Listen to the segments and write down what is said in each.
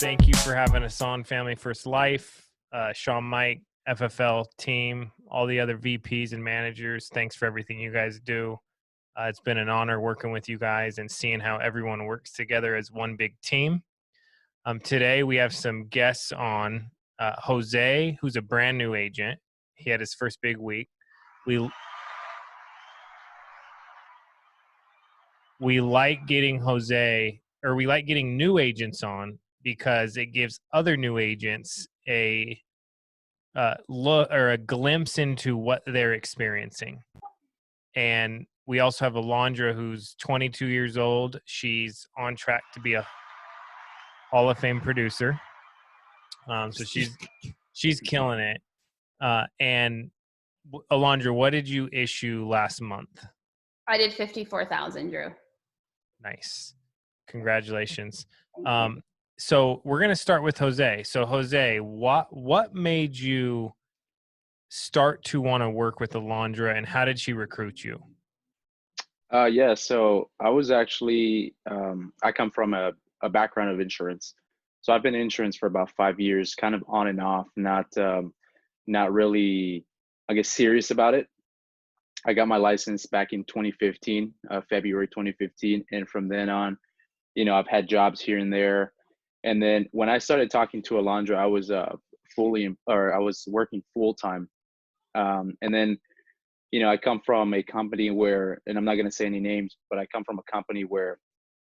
Thank you for having us on Family First Life. Sean, Mike, FFL team, all the other VPs and managers. Thanks for everything you guys do. It's been an honor working with you guys and seeing how everyone works together as one big team. Today we have some guests on. Jose, who's a brand new agent. He had his first big week. We like getting we like getting new agents on because it gives other new agents a look or a glimpse into what they're experiencing. And we also have Alondra, who's 22 years old. She's on track to be a Hall of Fame producer. So she's killing it. And Alondra, what did you issue last month? I did 54,000, Drew. Nice. Congratulations. So we're going to start with Jose. So Jose, what made you start to want to work with Alondra, and how did she recruit you? Yeah, so I was actually, I come from a background of insurance. So I've been in insurance for about 5 years, kind of on and off, not really, I guess, serious about it. I got my license back in 2015, February 2015. And from then on, I've had jobs here and there. And then when I started talking to Alondra, I was I was working full time. And then, I come from a company where, and I'm not going to say any names, but I come from a company where,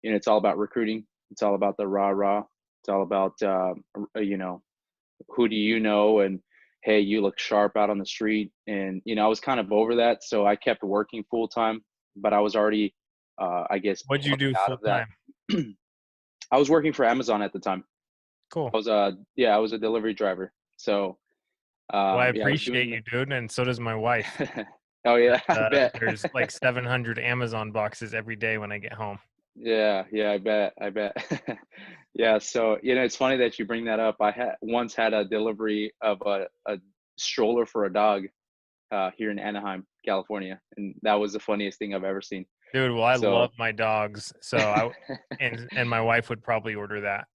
it's all about recruiting. It's all about the rah-rah. It's all about, who do you know? And, hey, you look sharp out on the street. And, I was kind of over that. So I kept working full time, but I was already, I guess. What'd you do full time? I was working for Amazon at the time. Cool. I was a delivery driver. So, well, I appreciate you, dude. And so does my wife. Oh yeah, I bet. There's like 700 Amazon boxes every day when I get home. Yeah, I bet. Yeah, so it's funny that you bring that up. I once had a delivery of a stroller for a dog here in Anaheim, California, and that was the funniest thing I've ever seen. Dude, well, I love my dogs, so and my wife would probably order that.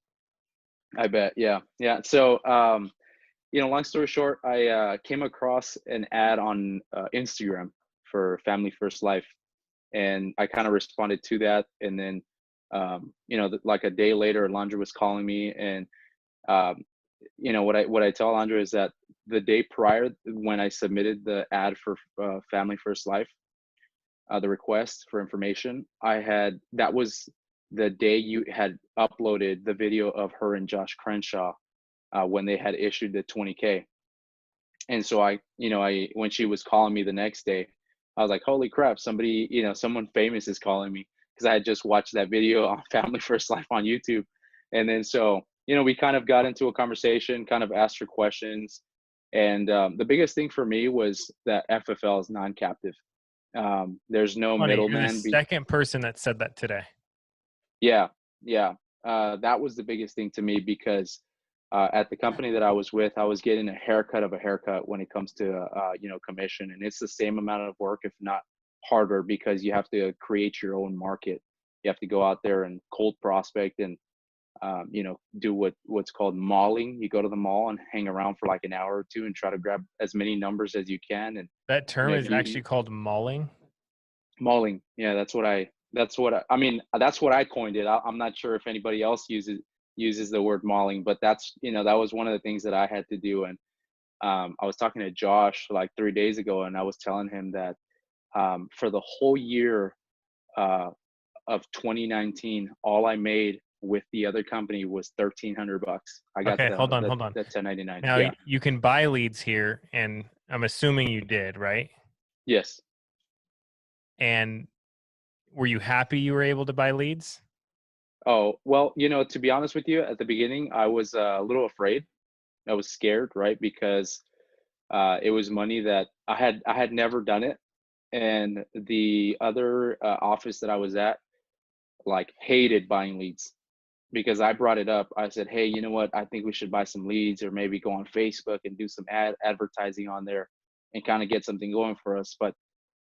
I bet. Yeah. So, long story short, I came across an ad on Instagram for Family First Life, and I kind of responded to that. And then, like a day later, Alondra was calling me, and what I tell Alondra is that the day prior, when I submitted the ad for Family First Life, the request for information, that was the day you had uploaded the video of her and Josh Crenshaw when they had issued the 20K. And so when she was calling me the next day, I was like, holy crap, somebody, someone famous is calling me, because I had just watched that video on Family First Life on YouTube. And then so, we kind of got into a conversation, kind of asked her questions. And the biggest thing for me was that FFL is non-captive. There's no middleman. You're the second person that said that today. Yeah. That was the biggest thing to me, because at the company that I was with, I was getting a haircut of a haircut when it comes to, commission. And it's the same amount of work, if not harder, because you have to create your own market. You have to go out there and cold prospect and, do what's called malling. You go to the mall and hang around for like an hour or two and try to grab as many numbers as you can. And that term is actually called malling. Malling. Yeah, that's what I coined it. I'm not sure if anybody else uses the word malling, but that's, that was one of the things that I had to do. And I was talking to Josh like 3 days ago, and I was telling him that for the whole year of 2019, all I made with the other company was $1,300. I got hold on. The 1099. Now you can buy leads here, and I'm assuming you did, right? Yes. And were you happy you were able to buy leads? Oh, well, to be honest with you, at the beginning, I was a little afraid. I was scared, right? Because it was money that I had never done it. And the other office that I was at, like, hated buying leads, because I brought it up. I said, hey, you know what? I think we should buy some leads, or maybe go on Facebook and do some advertising on there and kind of get something going for us. But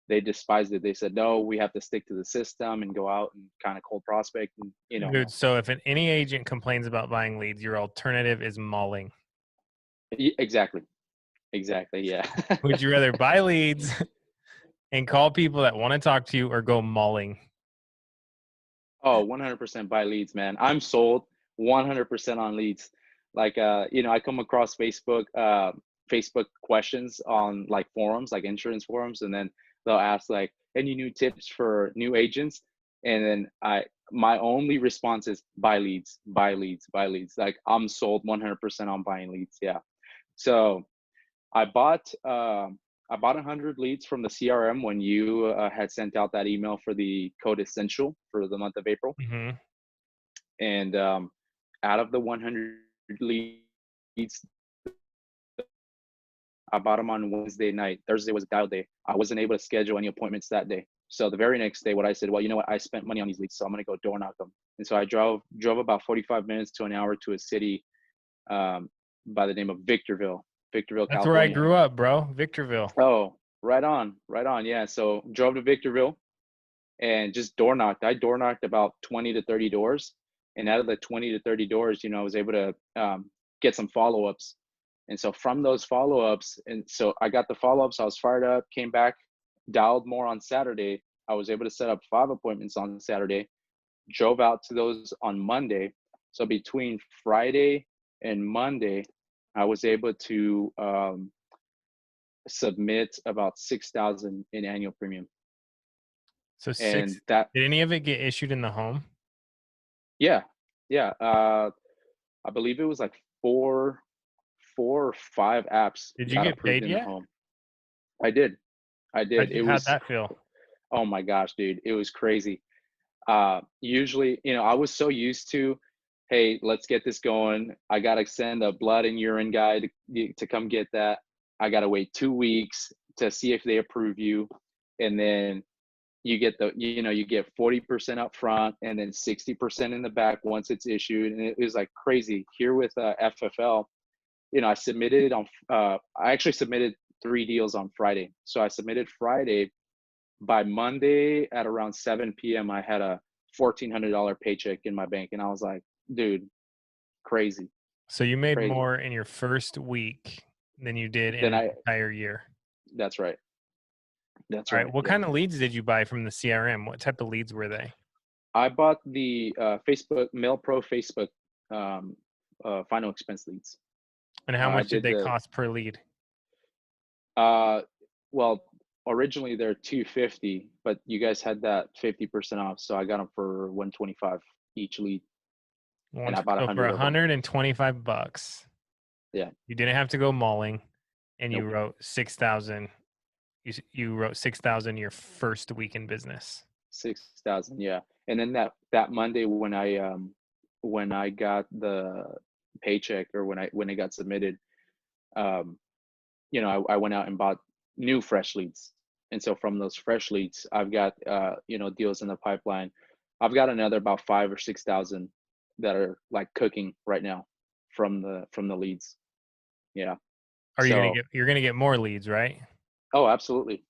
they despised it. They said, no, we have to stick to the system and go out and kind of cold prospect. And, Dude, so if any agent complains about buying leads, your alternative is mauling. Exactly. Yeah. Would you rather buy leads and call people that want to talk to you or go mauling? Oh, 100% buy leads, man. I'm sold 100% on leads. Like, I come across Facebook questions on like forums, like insurance forums, and then they'll ask like, any new tips for new agents? And then my only response is buy leads, buy leads, buy leads. Like, I'm sold 100% on buying leads. Yeah. So I bought 100 leads from the CRM when you had sent out that email for the code essential for the month of April. Mm-hmm. And out of the 100 leads, I bought them on Wednesday night. Thursday was a dial day. I wasn't able to schedule any appointments that day. So the very next day, what I said, well, you know what? I spent money on these leads, so I'm going to go door knock them. And so I drove about 45 minutes to an hour to a city by the name of Victorville, That's California. where I grew up, bro. Victorville. Oh, right on. Yeah. So drove to Victorville and just door knocked. I door knocked about 20 to 30 doors. And out of the 20 to 30 doors, I was able to get some follow-ups. And so from those follow-ups, and so I got the follow-ups, I was fired up, came back, dialed more on Saturday. I was able to set up 5 appointments on Saturday, drove out to those on Monday. So between Friday and Monday, I was able to submit about 6,000 in annual premium. So And did any of it get issued in the home? Yeah. I believe it was like four or 5 apps. Did you get paid yet? Home. I did. How'd that feel? Oh my gosh, dude, it was crazy. Usually, I was so used to, hey, let's get this going. I gotta send a blood and urine guy to come get that. I gotta wait 2 weeks to see if they approve you, and then you get you get 40% up front and then 60% in the back once it's issued. And it was like crazy. Here with FFL, I submitted I actually submitted 3 deals on Friday. So I submitted Friday. By Monday at around 7 p.m., I had a $1,400 paycheck in my bank. And I was like, dude, crazy. So you made more in your first week than you did in an entire year. That's right. All right. What kind of leads did you buy from the CRM? What type of leads were they? I bought the Facebook Mail Pro Facebook final expense leads. And how much did they cost per lead? Well, originally they're $250, but you guys had that 50% off, so I got them for $125 each lead. And I bought 100 for $125. Yeah. You didn't have to go mauling, and you wrote 6,000. You wrote 6,000 your first week in business. 6,000, yeah. And then that Monday when I got the paycheck, or when it got submitted, I went out and bought new fresh leads. And so from those fresh leads, I've got deals in the pipeline. I've got another about 5,000 or 6,000 that are like cooking right now from the leads. Yeah. You're gonna get more leads, right? Oh, absolutely.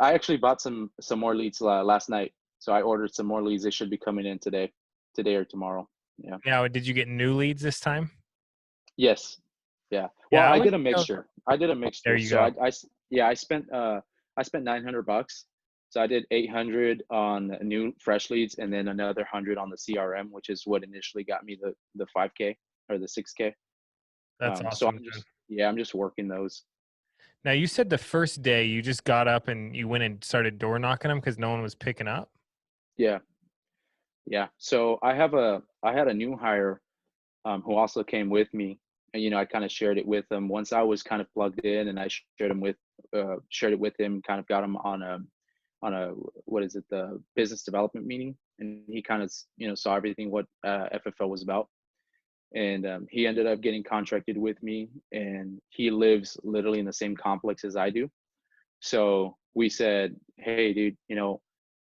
I actually bought some more leads last night. So I ordered some more leads. They should be coming in today or tomorrow. Yeah. Now, did you get new leads this time? Yes. Yeah. Well, I did a mixture. There you go. I spent $900. So I did 800 on new fresh leads, and then another 100 on the CRM, which is what initially got me the 5K or the 6K. That's awesome. So I'm just working those. Now, you said the first day you just got up and you went and started door knocking them because no one was picking up? Yeah. So I had a new hire who also came with me, and I kind of shared it with him once I was kind of plugged in, and I shared it with him, kind of got him on a the business development meeting, and he kind of saw everything what FFL was about. And he ended up getting contracted with me, and he lives literally in the same complex as I do. So we said, hey, dude,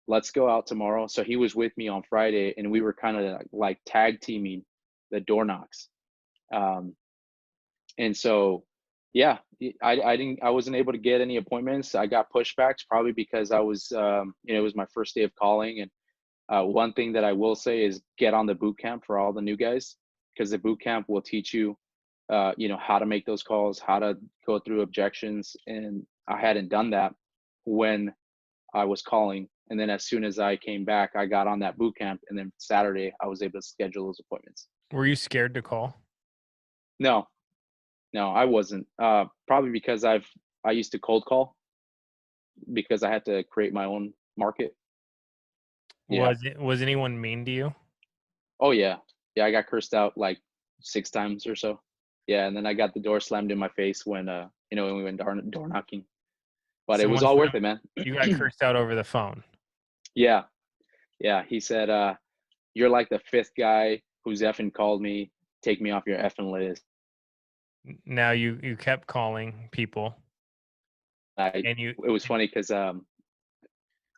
let's go out tomorrow. So he was with me on Friday, and we were kind of like tag teaming the door knocks. And so Yeah, I wasn't able to get any appointments. I got pushbacks probably because I was, it was my first day of calling. And one thing that I will say is get on the boot camp for all the new guys, because the boot camp will teach you, how to make those calls, how to go through objections. And I hadn't done that when I was calling. And then as soon as I came back, I got on that boot camp. And then Saturday, I was able to schedule those appointments. Were you scared to call? No, no, I wasn't. Probably because I used to cold call because I had to create my own market. Yeah. Was anyone mean to you? Oh yeah. Yeah, I got cursed out like 6 times or so. Yeah, and then I got the door slammed in my face when when we went door knocking. But it was Someone all said worth it, man. you got cursed out over the phone. Yeah. Yeah, he said you're like the 5th guy who's effing called me. Take me off your effing list. Now you kept calling people, I and you It was funny cuz I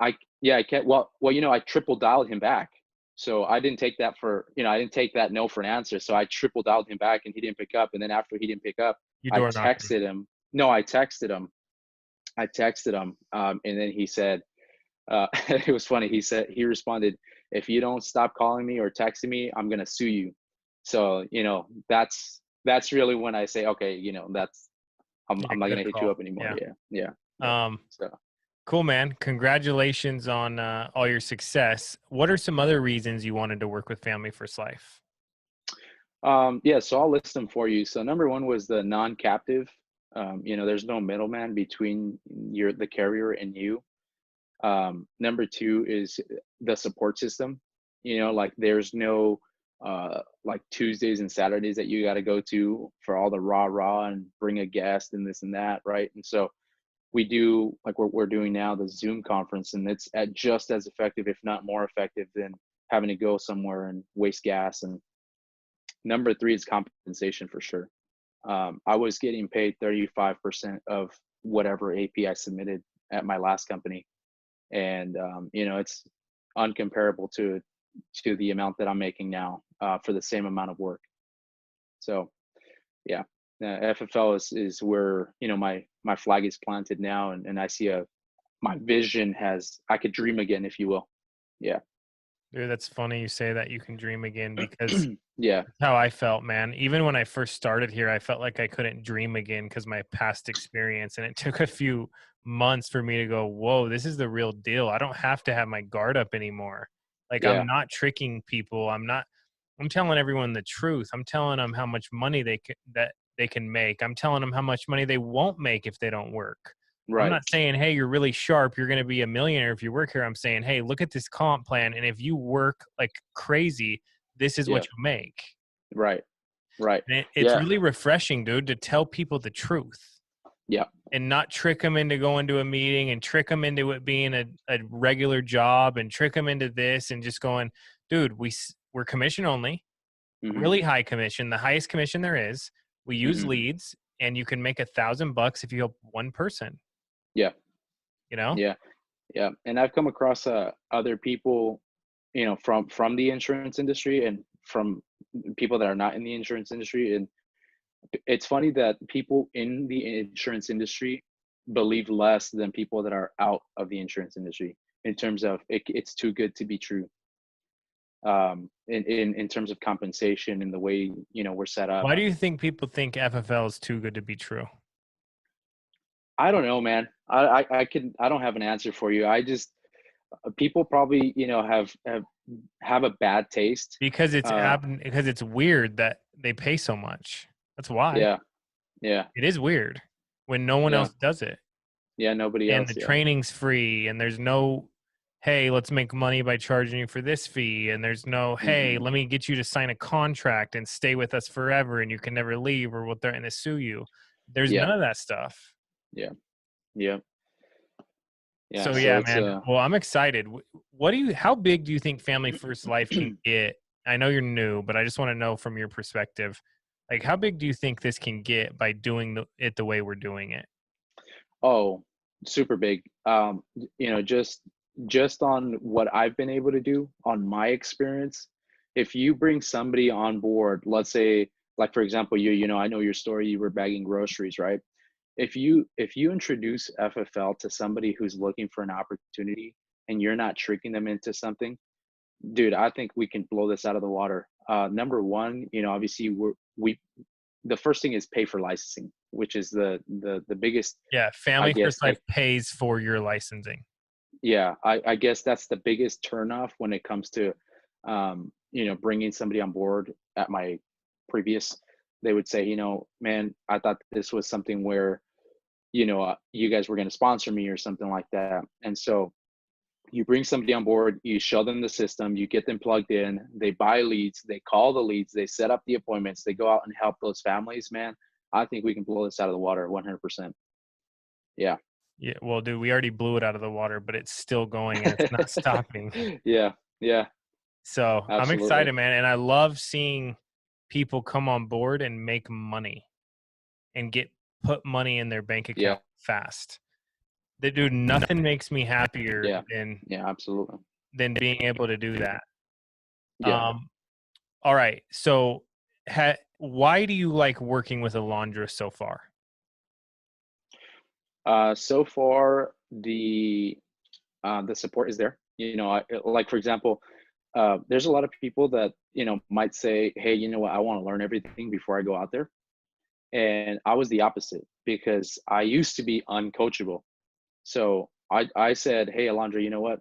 can't I triple dialed him back. So I didn't take that I didn't take that no for an answer. So I triple dialed him back and he didn't pick up. And then after he didn't pick up, you I door knocked him. texted him. No, I texted him. And then he said, it was funny. He responded, if you don't stop calling me or texting me, I'm going to sue you. So, that's really when I say, okay, Yeah, I'm not going good to hit you call. up anymore. Yeah. Yeah. Yeah. Yeah. Um, So. cool, man. Congratulations on all your success. What are some other reasons you wanted to work with Family First Life? Yeah, so I'll list them for you. So number one was the non-captive. There's no middleman between the carrier and you. Number two is the support system. Like there's no like Tuesdays and Saturdays that you got to go to for all the rah and bring a guest and this and that, right? And so we do like what we're doing now, the Zoom conference, and it's just as effective, if not more effective, than having to go somewhere and waste gas. And number three is compensation for sure. I was getting paid 35% of whatever AP I submitted at my last company, and it's uncomparable to the amount that I'm making now for the same amount of work. So yeah, FFL is where my flag is planted now, and I see my vision has I could dream again, if you will. Yeah. Dude, that's funny you say that you can dream again because Yeah. that's how I felt, man. Even when I first started here, I felt like I couldn't dream again because my past experience. And it took a few months for me to go, whoa, this is the real deal. I don't have to have my guard up anymore. Like Yeah. I'm not tricking people. I'm telling everyone the truth. I'm telling them how much money that they can make. I'm telling them how much money they won't make if they don't work. I'm Right. not saying, hey, you're really sharp, you're going to be a millionaire if you work here. I'm saying, hey, look at this comp plan. And if you work like crazy, this is Yeah. what you make. Right. Right. And it's Yeah. really refreshing, dude, to tell people the truth Yeah. and not trick them into going to a meeting and trick them into it being a regular job and trick them into this and just going, dude, we're commission only, Hmm. really high commission, the highest commission there is. We use Hmm. leads and you can make $1,000 if you help one person, Yeah. you know? Yeah. Yeah. And I've come across other people, from the insurance industry and from people that are not in the insurance industry. And it's funny that people in the insurance industry believe less than people that are out of the insurance industry in terms of it's too good to be true. In terms of compensation and the way we're set up. Why do you think people think FFL is too good to be true? I don't know, man. I don't have an answer for you. I just people probably have a bad taste. Because Uh, because it's weird that they pay so much. That's why. yeah, yeah, It is weird when no one yeah, else does it. yeah. Nobody And else. the Yeah. training's free and there's no, hey, let's make money by charging you for this fee. And there's no, hey, Hmm. let me get you to sign a contract and stay with us forever and you can never leave or we'll threaten to sue you. There's Yeah, none of that stuff. yeah, yeah, yeah. So So yeah, it's man. Well, I'm excited. How big do you think Family First Life can get? I know you're new, but I just want to know from your perspective, like how big do you think this can get by doing it the way we're doing it? oh, super big. Just on what I've been able to do on my experience, if you bring somebody on board, let's say like for example, you know, I know your story. You were bagging groceries, right? If you introduce FFL to somebody who's looking for an opportunity and you're not tricking them into something, dude, I think we can blow this out of the water. Number one, you know, obviously we the first thing is pay for licensing, which is the biggest, Yeah, I Family guess, First Life pays for your licensing. yeah, I guess that's the biggest turnoff when it comes to, you know, bringing somebody on board. At my previous, they would say, you know, man, I thought this was something where, you know, you guys were going to sponsor me or something like that. And so you bring somebody on board, you show them the system, you get them plugged in, they buy leads, they call the leads, they set up the appointments, they go out and help those families, man. I think we can blow this out of the water 100%. Yeah. Yeah, well, dude, we already blew it out of the water, but it's still going and it's not stopping. Yeah. Yeah. So I'm Absolutely. excited, man. And I love seeing people come on board and make money and put money in their bank Yeah. account fast. That dude, nothing makes me happier Yeah. Yeah. Absolutely. than being able to do that. Yeah. Um, all right. So why do you like working with a laundress so far? So far, the support is there. You know, like for example, there's a lot of people that, you know, might say, hey, you know what, I want to learn everything before I go out there. And I was the opposite because I used to be uncoachable. So I said, hey, Alondra, you know what?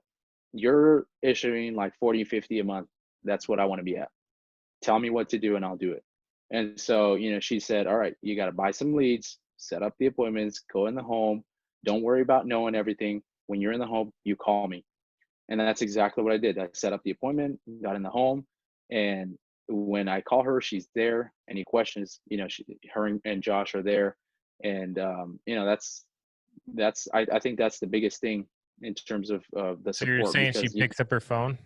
You're issuing like 40, 50 a month. That's what I want to be at. Tell me what to do and I'll do it. And so, you know, she said, all right, you got to buy some leads, set up the appointments, go in the home. Don't worry about knowing everything. When you're in the home, you call me. And that's exactly what I did. I set up the appointment, got in the home, and when I call her, she's there. Any questions, you know, her and Josh are there. And, you know, I think that's the biggest thing in terms of the So you're support, saying she because picks up her phone?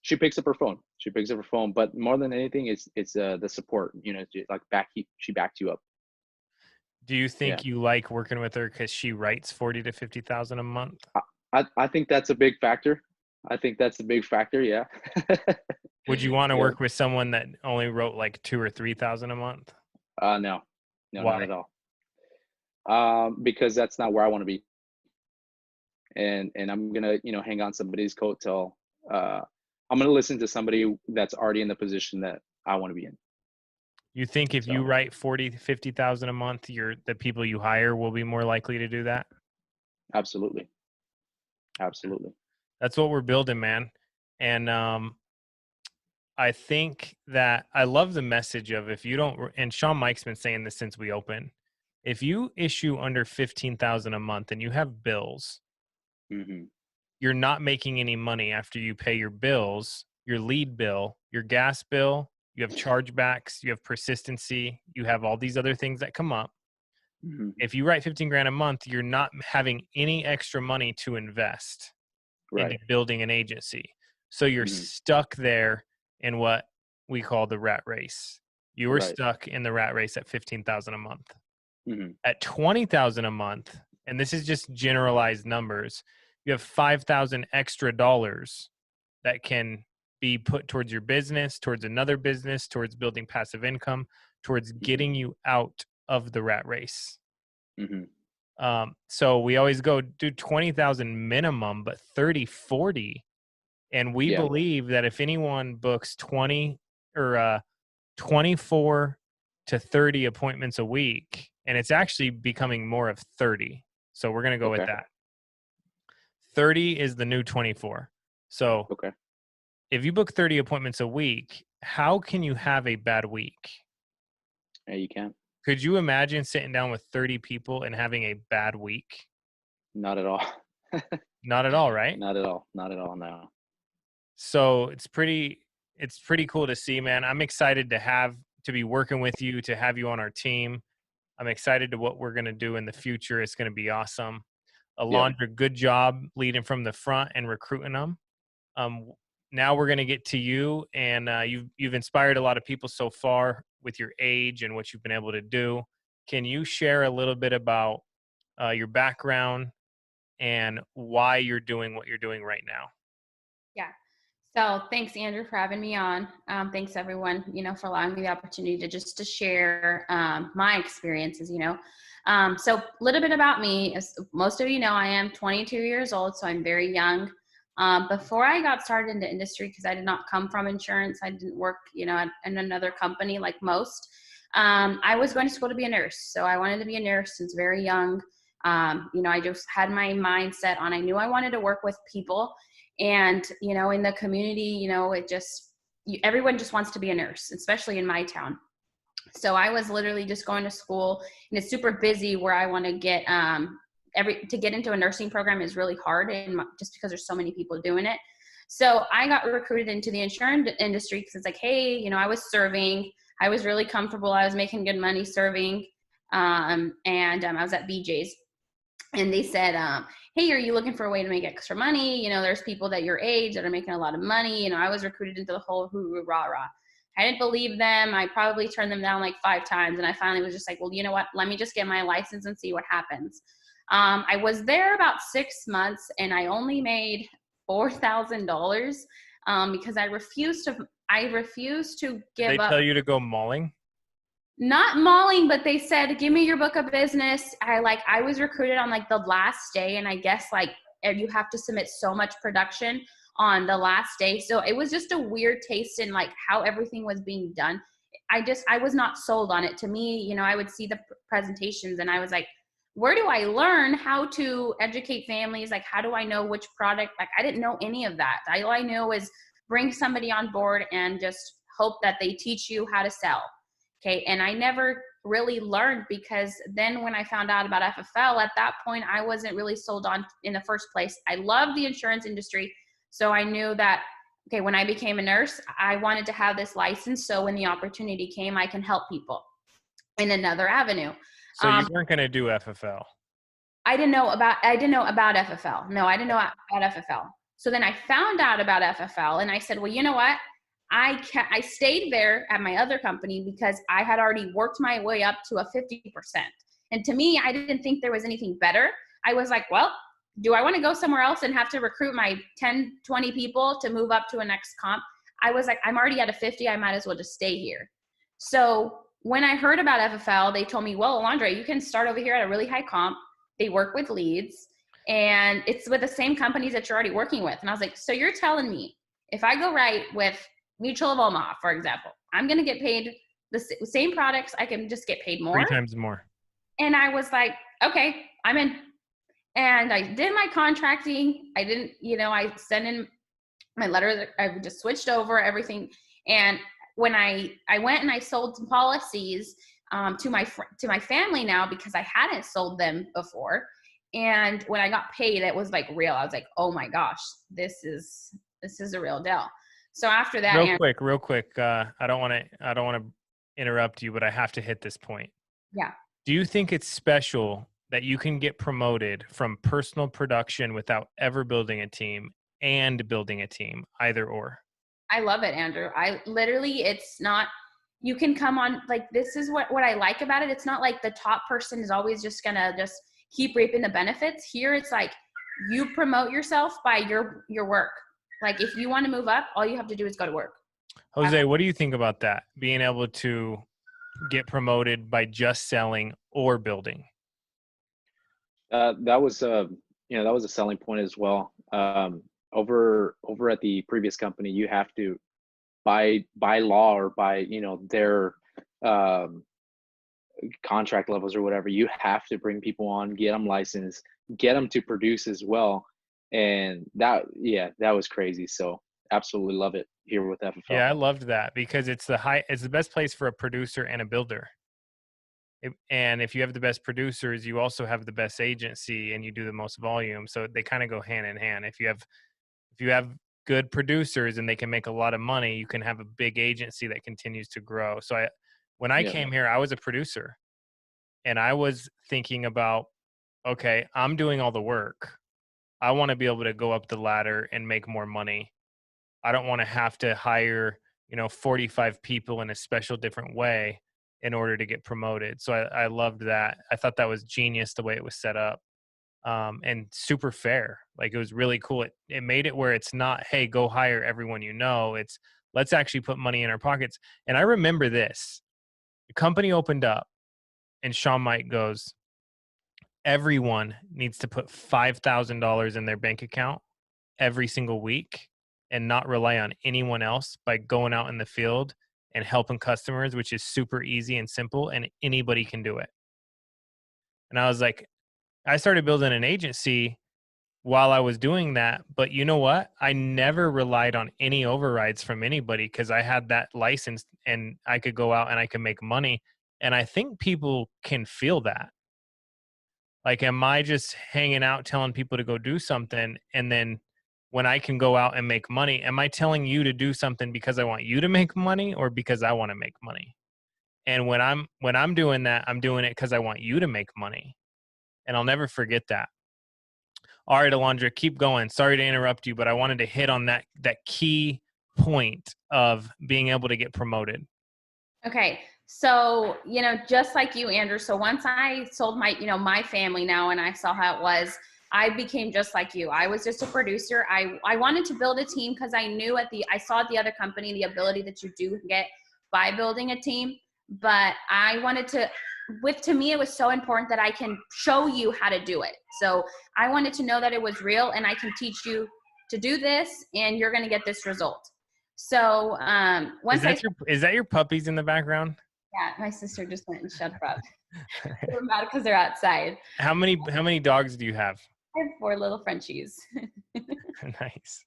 she picks up her phone. She picks up her phone, but more than anything, it's the support. You know, like she backed you up. Do you Yeah, think you like working with her because she writes 40 to 50,000 a month? I think that's a big factor. I think that's a big factor. Yeah. Would you want to Yeah. work with someone that only wrote like 2 or 3,000 a month? No, no, not Why? at all. Because that's not where I want to be, and I'm gonna, you know, hang on somebody's coattail. Uh, I'm gonna listen to somebody that's already in the position that I want to be in. You think if you So write 40 to 50,000 a month, the people you hire will be more likely to do that? absolutely, absolutely. That's what we're building, man. And I think that I love the message of, if you don't, and Sean Mike's been saying this since we opened, if you issue under 15,000 a month and you have bills, Hmm. you're not making any money after you pay your bills, your lead bill, your gas bill, you have chargebacks, you have persistency, you have all these other things that come up. Hmm. If you write 15 grand a month, you're not having any extra money to invest into Right. building an agency. So you're Hmm. stuck there in what we call the rat race. You were Right. stuck in the rat race at 15,000 a month. Hmm. At 20,000 a month, and this is just generalized numbers, you have 5,000 extra dollars that can be put towards your business, towards another business, towards building passive income, towards Hmm. getting you out of the rat race. Hmm. So we always go do 20,000 minimum, but 30, 40. And we Yeah. believe that if anyone books 20 or 24 to 30 appointments a week, and it's actually becoming more of 30. So we're going to go with Okay. that. 30 is the new 24. So Okay. if you book 30 appointments a week, how can you have a bad week? Yeah, you can. Could you imagine sitting down with 30 people and having a bad week? Not at all. Not at all, right? Not at all. Not at all. No. So it's pretty cool to see, man. I'm excited to be working with you, to have you on our team. I'm excited to what we're going to do in the future. It's going to be awesome. Yeah. Alondra, good job leading from the front and recruiting them. Um, Now we're going to get to you, and you've inspired a lot of people so far with your age and what you've been able to do. Can you share a little bit about your background and why you're doing what you're doing right now? Yeah. So thanks, Andrew, for having me on. Thanks everyone, for allowing me the opportunity to share my experiences, So a little bit about me. As most of you know, I am 22 years old, so I'm very young. Before I got started in the industry, because I did not come from insurance, I didn't work, in another company like most. I was going to school to be a nurse. So I wanted to be a nurse since very young. I just had my mindset on, I knew I wanted to work with people. And, in the community, everyone just wants to be a nurse, especially in my town. So I was literally just going to school, and it's super busy where I want to get, to get into a nursing program is really hard, and just because there's so many people doing it. So I got recruited into the insurance industry because it's like, hey, I was serving, I was really comfortable, I was making good money serving, and I was at BJ's. And they said, hey, are you looking for a way to make extra money? There's people that your age that are making a lot of money. I was recruited into the whole hooroo rah rah. I didn't believe them. I probably turned them down like 5 times. And I finally was just like, well, you know what? Let me just get my license and see what happens. I was there about 6 months, and I only made $4,000 because I refused to give Did they up. tell you to go mauling? Not mauling, but they said, give me your book of business. I was recruited on like the last day, and I guess you have to submit so much production on the last day. So it was just a weird taste in like how everything was being done. I was not sold on it. To me, I would see the presentations and I was like, where do I learn how to educate families? Like, how do I know which product? Like, I didn't know any of that. All I knew is bring somebody on board and just hope that they teach you how to sell. Okay. And I never really learned, because then when I found out about FFL, at that point, I wasn't really sold on in the first place. I love the insurance industry. So I knew that, okay, when I became a nurse, I wanted to have this license. So when the opportunity came, I can help people in another avenue. So you weren't going to do FFL. I didn't know about FFL. No, I didn't know about FFL. So then I found out about FFL, and I said, well, you know what? I stayed there at my other company because I had already worked my way up to a 50%. And to me, I didn't think there was anything better. I was like, well, do I want to go somewhere else and have to recruit my 10, 20 people to move up to a next comp? I was like, I'm already at a 50. I might as well just stay here. So when I heard about FFL, they told me, well, Alondra, you can start over here at a really high comp. They work with leads, and it's with the same companies that you're already working with. And I was like, so you're telling me if I go right with Mutual of Omaha, for example, I'm going to get paid the same products. I can just get paid more. 3 times more. And I was like, okay, I'm in. And I did my contracting. I didn't, I sent in my letter. I just switched over everything. And when I went and I sold some policies to my family now, because I hadn't sold them before. And when I got paid, it was like real. I was like, oh my gosh, this is a real deal. So after that, real quick. I don't want to interrupt you, but I have to hit this point. Yeah. Do you think it's special that you can get promoted from personal production without ever building a team and building a team, either or? I love it, Andrew. It's not, you can come on, like, this is what I like about it. It's not like the top person is always just going to just keep reaping the benefits. Here, it's like you promote yourself by your work. Like, if you want to move up, all you have to do is go to work. Jose, what do you think about that? Being able to get promoted by just selling or building? That was a selling point as well. Over at the previous company, you have to by law or by their contract levels or whatever, you have to bring people on, get them licensed, get them to produce as well. And that was crazy. So absolutely love it here with FFL. Yeah, I loved that because it's the best place for a producer and a builder. And if you have the best producers, you also have the best agency and you do the most volume. So they kind of go hand in hand. If you have good producers and they can make a lot of money, you can have a big agency that continues to grow. So when I came here, I was a producer and I was thinking about, okay, I'm doing all the work. I want to be able to go up the ladder and make more money. I don't want to have to hire, 45 people in a special different way in order to get promoted. So I loved that. I thought that was genius the way it was set up. and super fair. Like it was really cool. It made it where it's not, hey, go hire everyone you know. It's let's actually put money in our pockets. And I remember this. The company opened up and Sean Mike goes, everyone needs to put $5,000 in their bank account every single week and not rely on anyone else by going out in the field and helping customers, which is super easy and simple, and anybody can do it. And I was like, I started building an agency while I was doing that. But you know what? I never relied on any overrides from anybody because I had that license and I could go out and I could make money. And I think people can feel that. Like, am I just hanging out telling people to go do something? And then when I can go out and make money, am I telling you to do something because I want you to make money or because I want to make money? And when I'm doing that, I'm doing it because I want you to make money. And I'll never forget that. All right, Alondra, keep going. Sorry to interrupt you, but I wanted to hit on that key point of being able to get promoted. Okay. So, just like you, Andrew. So once I sold my family now and I saw how it was, I became just like you. I was just a producer. I wanted to build a team because I knew I saw at the other company the ability that you do get by building a team. But I wanted to me, it was so important that I can show you how to do it. So I wanted to know that it was real and I can teach you to do this and you're going to get this result. So is that your puppies in the background? Yeah, my sister just went and shut her up. They're mad because they're outside. How many dogs do you have? I have 4 little Frenchies. Nice.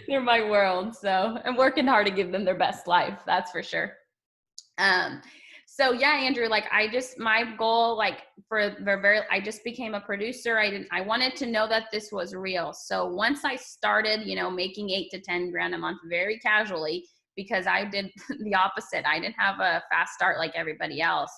They're my world. So I'm working hard to give them their best life. That's for sure. So yeah, Andrew, like my goal, like I just became a producer. I wanted to know that this was real. So once I started, making 8 to 10 grand a month very casually, because I did the opposite. I didn't have a fast start like everybody else.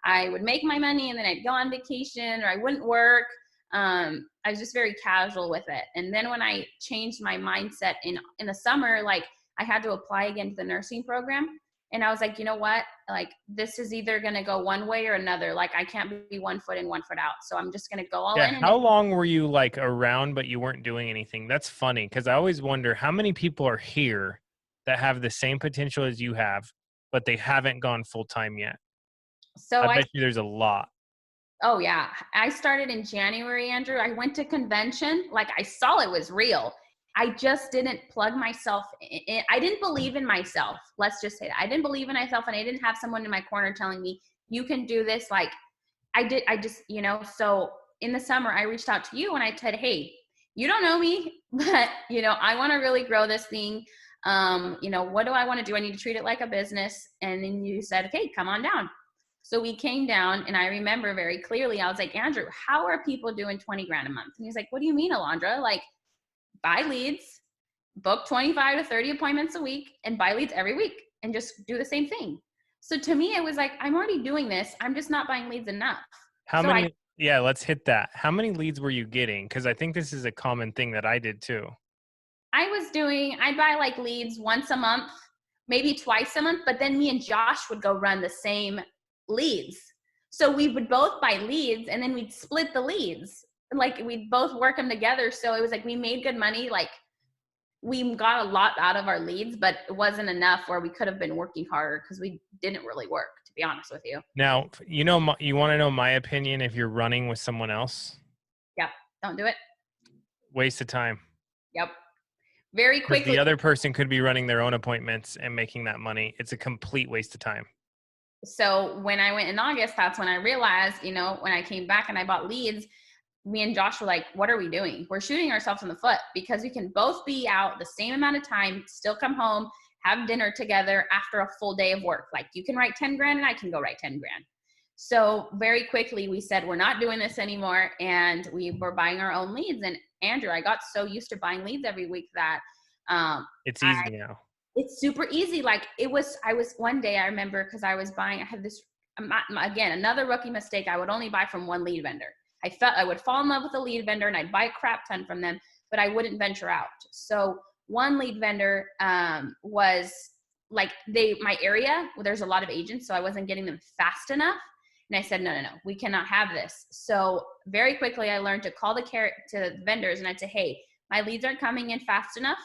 I would make my money and then I'd go on vacation or I wouldn't work. I was just very casual with it. And then when I changed my mindset in the summer, like I had to apply again to the nursing program. And I was like, you know what? Like, this is either going to go one way or another. Like, I can't be 1 foot in, 1 foot out. So I'm just going to go all in. How long were you like around, but you weren't doing anything? That's funny. Cause I always wonder how many people are here that have the same potential as you have, but they haven't gone full time yet. So I bet you there's a lot. Oh yeah. I started in January, Andrew. I went to convention. Like I saw it was real. I just didn't plug myself in. I didn't believe in myself. Let's just say that. I didn't believe in myself and I didn't have someone in my corner telling me, you can do this. Like so in the summer I reached out to you and I said, hey, you don't know me, but I want to really grow this thing. What do I want to do? I need to treat it like a business. And then you said, okay, come on down. So we came down and I remember very clearly, I was like, Andrew, how are people doing 20 grand a month? And he's like, what do you mean, Alondra? Like, buy leads, book 25 to 30 appointments a week and buy leads every week and just do the same thing. So to me, it was like, I'm already doing this. I'm just not buying leads enough. Let's hit that. How many leads were you getting? Because I think this is a common thing that I did too. I'd buy like leads once a month, maybe twice a month, but then me and Josh would go run the same leads. So we would both buy leads and then we'd split the leads. Like we'd both work them together. So it was like we made good money. Like we got a lot out of our leads, but it wasn't enough where we could have been working harder because we didn't really work, to be honest with you. Now, you want to know my opinion if you're running with someone else? Yep. Don't do it. Waste of time. Yep. Very quickly. The other person could be running their own appointments and making that money. It's a complete waste of time. So when I went in August, that's when I realized, when I came back and I bought leads, me and Josh were like, what are we doing? We're shooting ourselves in the foot because we can both be out the same amount of time, still come home, have dinner together after a full day of work. Like you can write 10 grand and I can go write 10 grand. So very quickly we said, we're not doing this anymore. And we were buying our own leads. And Andrew, I got so used to buying leads every week that it's easy now. It's super easy. Like I was one day, I remember, because I had this, again, another rookie mistake. I would only buy from one lead vendor. I would fall in love with a lead vendor and I'd buy a crap ton from them, but I wouldn't venture out. So one lead vendor was like my area, there's a lot of agents, so I wasn't getting them fast enough. And I said, no, we cannot have this. So very quickly I learned to call to vendors, and I'd say, hey, my leads aren't coming in fast enough.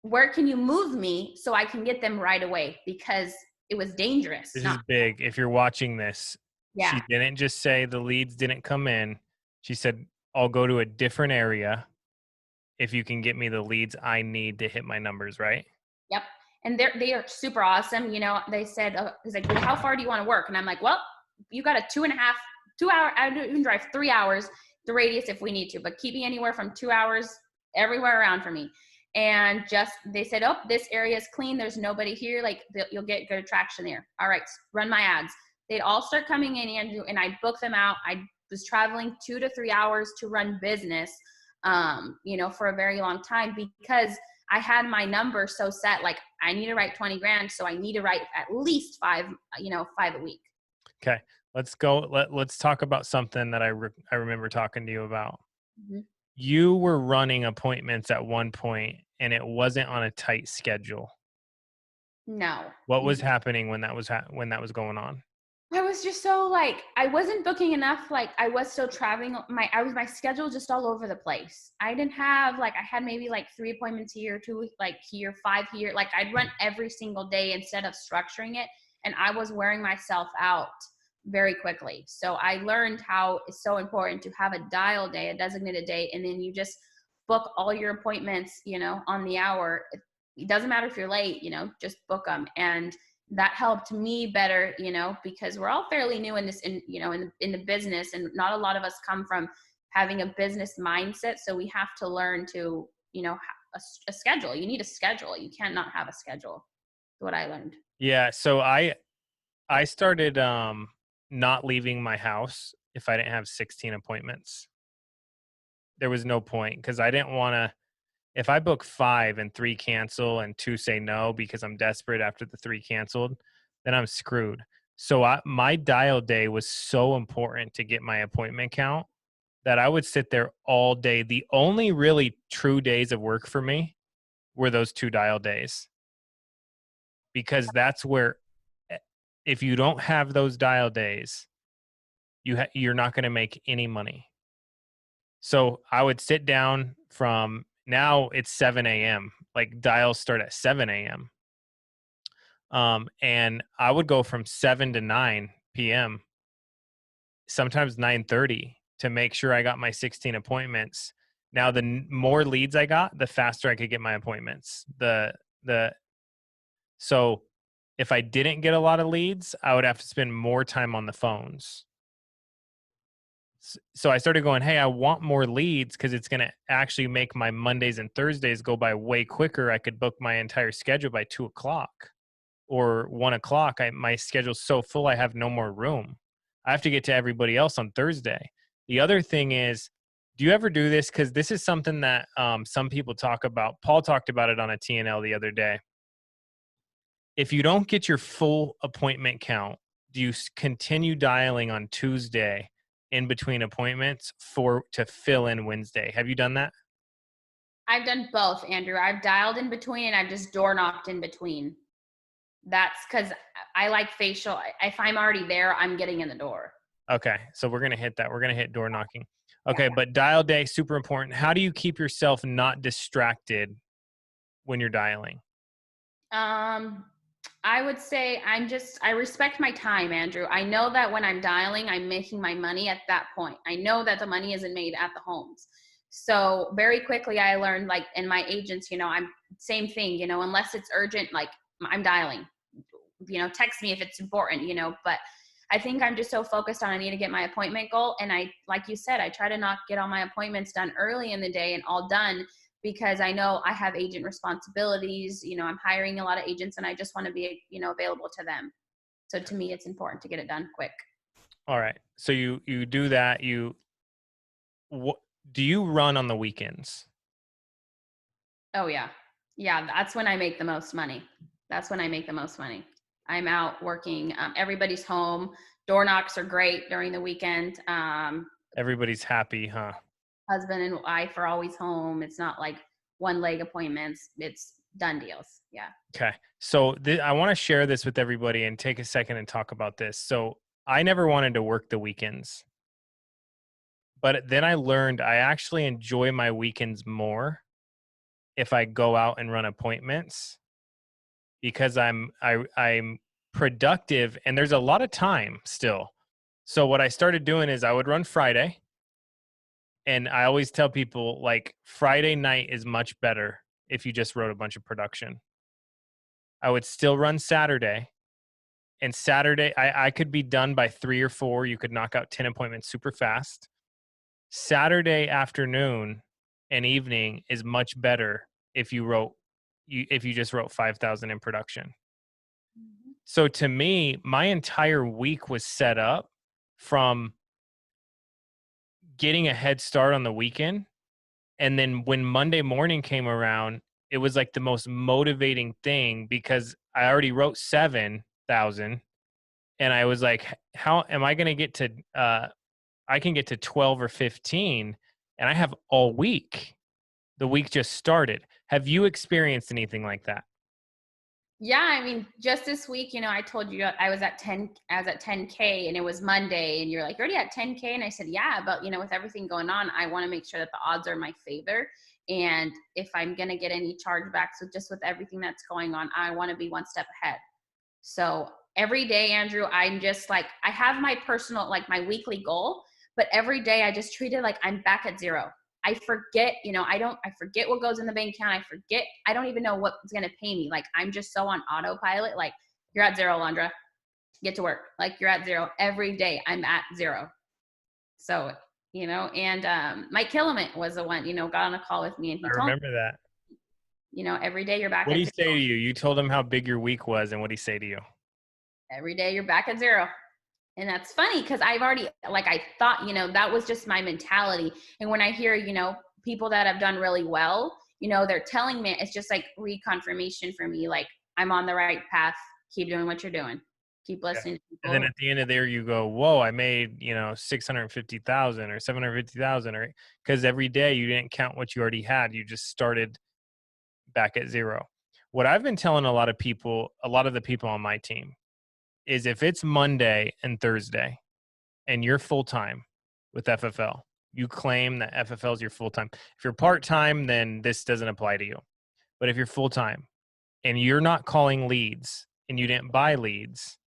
Where can you move me so I can get them right away? Because it was dangerous. This is big. If you're watching this, Yeah. she didn't just say the leads didn't come in. She said, I'll go to a different area if you can get me the leads I need to hit my numbers, right? Yep. And they are super awesome. You know, they said, he's like, well, how far do you want to work? And I'm like, well, you got a 2 hour, I can drive 3 hours, the radius if we need to, but keep me anywhere from 2 hours everywhere around for me. And they said, oh, this area is clean. There's nobody here. Like, you'll get good attraction there. All right, run my ads. They'd all start coming in, Andrew, and I'd book them out. I was traveling 2 to 3 hours to run business, you know, for a very long time, because I had my number so set, like, I need to write 20 grand. So I need to write at least 5 a week. Okay. Let's go. Let's talk about something that I remember talking to you about. Mm-hmm. You were running appointments at one point and it wasn't on a tight schedule. No. What was happening when that was going on? I was just so, like, I wasn't booking enough. Like, I was still traveling. My schedule just all over the place. I didn't have, like, I had maybe like 3 appointments here, 2 like here, 5 here. Like, I'd run every single day instead of structuring it. And I was wearing myself out very quickly. So I learned how it's so important to have a dial day, a designated day. And then you just book all your appointments, you know, on the hour. It doesn't matter if you're late, you know, just book them. And that helped me better, you know, because we're all fairly new in this, in the business, and not a lot of us come from having a business mindset. So we have to learn to, you know, a schedule. You need a schedule. You can't not have a schedule. That's what I learned. Yeah. So I started not leaving my house if I didn't have 16 appointments. There was no point, because I didn't want to. If I book 5 and 3 cancel and 2 say no because I'm desperate after the 3 canceled, then I'm screwed. So my dial day was so important to get my appointment count that I would sit there all day. The only really true days of work for me were those 2 dial days, because that's where, if you don't have those dial days, you're not going to make any money. So I would sit down from, now it's 7 a.m. Like, dials start at 7 a.m. And I would go from 7 to 9 p.m., sometimes 9:30, to make sure I got my 16 appointments. Now, the more leads I got, the faster I could get my appointments. So if I didn't get a lot of leads, I would have to spend more time on the phones. So I started going, hey, I want more leads because it's going to actually make my Mondays and Thursdays go by way quicker. I could book my entire schedule by 2:00 or 1:00. My schedule's so full, I have no more room. I have to get to everybody else on Thursday. The other thing is, do you ever do this? Because this is something that some people talk about. Paul talked about it on a TNL the other day. If you don't get your full appointment count, do you continue dialing on Tuesday in between appointments to fill in Wednesday? Have you done that? I've done both, Andrew. I've dialed in between and I've just door knocked in between. That's because I like facial. If I'm already there, I'm getting in the door. Okay. So we're going to hit that. We're going to hit door knocking. Okay. But dial day, super important. How do you keep yourself not distracted when you're dialing? I would say I respect my time, Andrew. I know that when I'm dialing, I'm making my money at that point. I know that the money isn't made at the homes. So very quickly I learned, like, in my agents, you know, I'm same thing, you know, unless it's urgent, like, I'm dialing, you know, text me if it's important, you know, but I think I'm just so focused on, I need to get my appointment goal. And I, like you said, I try to not get all my appointments done early in the day and all done, because I know I have agent responsibilities. You know, I'm hiring a lot of agents and I just want to be, you know, available to them. So to me, it's important to get it done quick. All right. So you do that. Do you run on the weekends? Oh yeah. Yeah. That's when I make the most money. I'm out working. Everybody's home. Door knocks are great during the weekend. Everybody's happy, huh? Husband and wife are always home. It's not like one leg appointments. It's done deals. Yeah. Okay. So I want to share this with everybody and take a second and talk about this. So I never wanted to work the weekends. But then I learned I actually enjoy my weekends more if I go out and run appointments because I'm productive and there's a lot of time still. So what I started doing is I would run Friday, and I always tell people like Friday night is much better if you just wrote a bunch of production. I would still run Saturday, and Saturday I could be done by 3 or 4. You could knock out 10 appointments super fast. Saturday afternoon and evening is much better if you just wrote 5,000 in production. Mhm. So to me, my entire week was set up from getting a head start on the weekend. And then when Monday morning came around, it was like the most motivating thing because I already wrote 7,000 and I was like, how am I going to get to, I can get to 12 or 15 and I have all week. The week just started. Have you experienced anything like that? Yeah, I mean, just this week, I told you I was at 10K and it was Monday and you're like, you're already at 10K. And I said, yeah, but with everything going on, I want to make sure that the odds are in my favor. And if I'm going to get any chargebacks with everything that's going on, I want to be one step ahead. So every day, Andrew, I'm just like, I have my personal, like my weekly goal, but every day I just treat it like I'm back at zero. I forget, I forget what goes in the bank account. I don't even know what's going to pay me. Like, I'm just so on autopilot. Like, you're at zero, Landra, get to work. Like, you're at zero every day. I'm at zero. So, and Mike Killamant was the one, got on a call with me and he I told remember that. me, every day you're back What at did he say zero. to you? You told him how big your week was, and what did he say to you? Every day you're back at zero. And that's funny because I've already, like, I thought, that was just my mentality. And when I hear, people that have done really well, they're telling me, it's just like reconfirmation for me. Like, I'm on the right path. Keep doing what you're doing. Keep Yeah. listening to And then people. at the end of there, you go, whoa, I made, 650,000 or 750,000, or because every day you didn't count what you already had. You just started back at zero. What I've been telling a lot of the people on my team is if it's Monday and Thursday and you're full time with FFL, you claim that FFL is your full time. If you're part time, then this doesn't apply to you. But if you're full time and you're not calling leads and you didn't buy leads,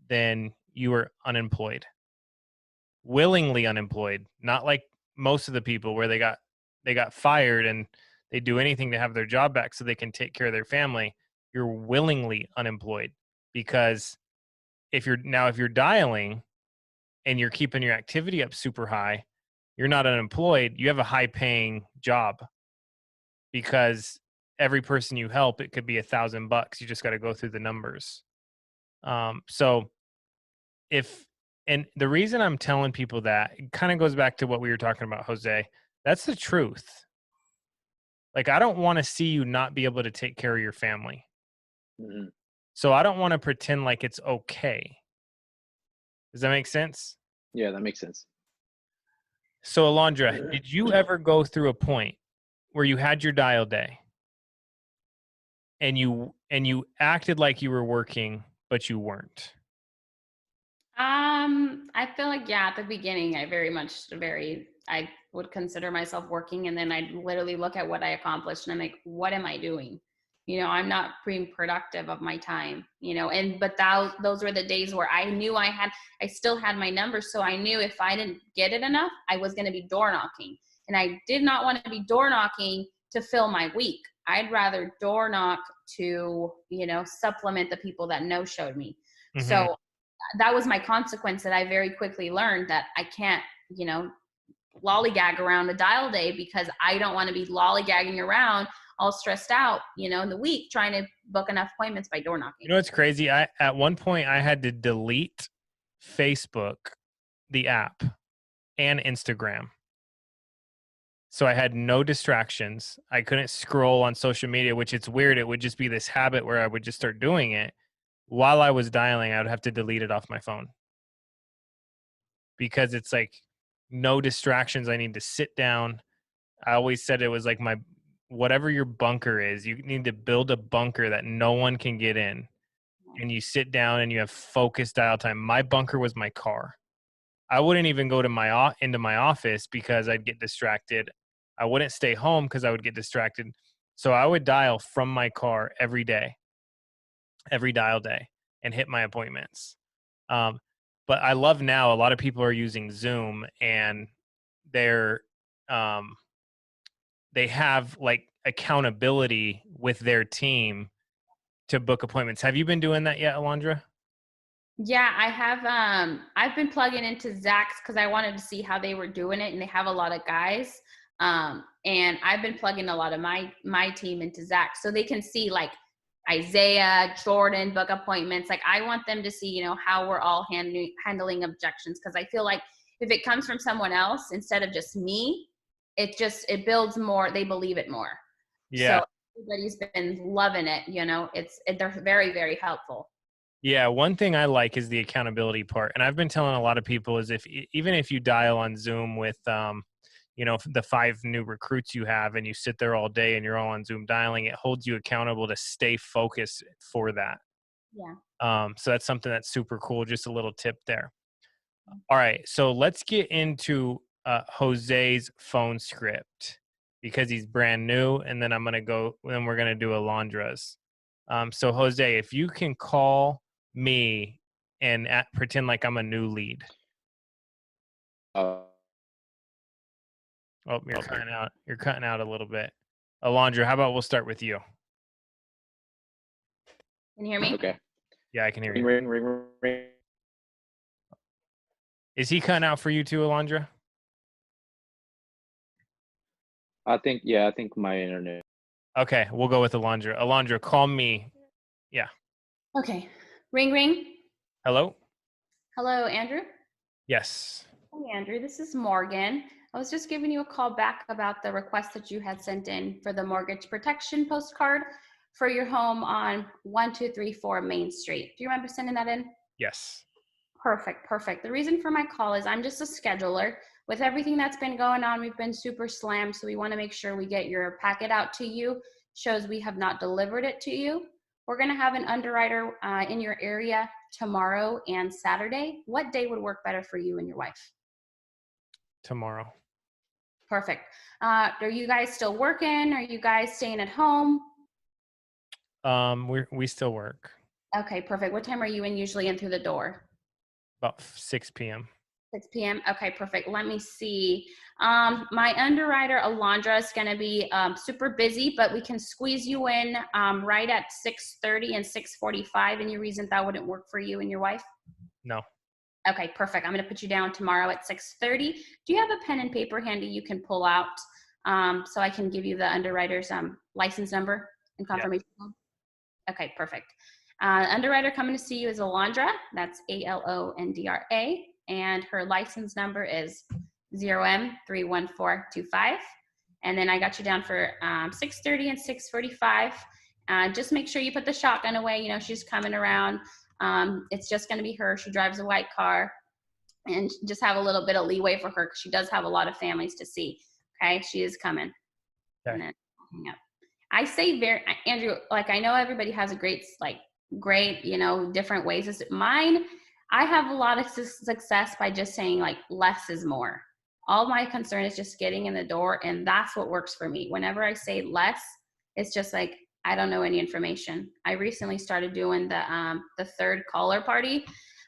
then you are unemployed, willingly unemployed, not like most of the people where they got fired and they do anything to have their job back so they can take care of their family. You're willingly unemployed because if you're dialing and you're keeping your activity up super high, you're not unemployed. You have a high paying job because every person you help, it could be $1,000. You just got to go through the numbers. So and the reason I'm telling people that, it kind of goes back to what we were talking about, Jose. That's the truth. Like, I don't want to see you not be able to take care of your family. Mhm. So I don't want to pretend like it's okay. Does that make sense? Yeah, that makes sense. So Alondra, did you ever go through a point where you had your dial day and you acted like you were working, but you weren't? I feel like, yeah, at the beginning, I would consider myself working, and then I'd literally look at what I accomplished and I'm like, what am I doing? I'm not being productive of my time, but those were the days where I knew I still had my numbers. So I knew if I didn't get it enough, I was going to be door knocking, and I did not want to be door knocking to fill my week. I'd rather door knock to, supplement the people that no showed me. Mm-hmm. So that was my consequence that I very quickly learned, that I can't, lollygag around a dial day because I don't want to be lollygagging around all stressed out, in the week trying to book enough appointments by door knocking. You know what's crazy? At one point I had to delete Facebook, the app, and Instagram. So I had no distractions. I couldn't scroll on social media, which it's weird. It would just be this habit where I would just start doing it. While I was dialing, I would have to delete it off my phone because it's like no distractions. I need to sit down. I always said it was like whatever your bunker is, you need to build a bunker that no one can get in. and you sit down and you have focused dial time. My bunker was my car. I wouldn't even go to into my office because I'd get distracted. I wouldn't stay home because I would get distracted. So I would dial from my car every day, every dial day, and hit my appointments. But I love now a lot of people are using Zoom, and they're they have like accountability with their team to book appointments. Have you been doing that yet, Alondra? Yeah, I have. I've been plugging into Zach's because I wanted to see how they were doing it, and they have a lot of guys. And I've been plugging a lot of my team into Zach, so they can see like Isaiah, Jordan book appointments. Like I want them to see, you know, how we're all handling objections, because I feel like if it comes from someone else instead of just me, it builds more. They believe it more. Yeah. So everybody's been loving it. You know, they're very, very helpful. Yeah, one thing I like is the accountability part. And I've been telling a lot of people is even if you dial on Zoom with you know, the 5 new recruits you have and you sit there all day and you're all on Zoom dialing, it holds you accountable to stay focused for that. Yeah. So that's something that's super cool. Just a little tip there. All right, so let's get into Jose's phone script because he's brand new, and then then we're gonna do Alondra's. So Jose, if you can call me and pretend like I'm a new lead. Oh, you're cutting out. You're cutting out a little bit. Alondra, how about we'll start with you? Can you hear me? Okay. Yeah, I can hear Ring, you. ring, ring, ring. Is he cutting out for you too, Alondra? I think my internet. Okay, we'll go with Alondra. Alondra, call me. Yeah. Okay. Ring, ring. Hello? Hello, Andrew. Yes. Hey, Andrew. This is Morgan. I was just giving you a call back about the request that you had sent in for the mortgage protection postcard for your home on 1234 Main Street. Do you remember sending that in? Yes. Perfect, perfect. The reason for my call is I'm just a scheduler. With everything that's been going on, we've been super slammed, so we want to make sure we get your packet out to you. Shows we have not delivered it to you. We're going to have an underwriter in your area tomorrow and Saturday. What day would work better for you and your wife? Tomorrow. Perfect. Are you guys still working? Are you guys staying at home? We still work. Okay, perfect. What time are you usually in through the door? About 6 p.m. 6 p.m. Okay, perfect. Let me see. My underwriter, Alondra, is going to be super busy, but we can squeeze you in right at 6:30 and 6:45. Any reason that wouldn't work for you and your wife? No. Okay, perfect. I'm going to put you down tomorrow at 6:30. Do you have a pen and paper handy you can pull out so I can give you the underwriter's license number and confirmation? Yeah. Okay, perfect. Underwriter coming to see you is Alondra. That's Alondra. And her license number is 0M31425. And then I got you down for 6:30 and 6:45. Just make sure you put the shotgun away. You know, she's coming around. It's just going to be her. She drives a white car. And just have a little bit of leeway for her because she does have a lot of families to see. Okay, she is coming. Okay. And then hang up. I say Andrew, like I know everybody has a great, you know, different ways. Mine, I have a lot of success by just saying like less is more. All my concern is just getting in the door, and that's what works for me. Whenever I say less, it's just like I don't know any information. I recently started doing the third caller party.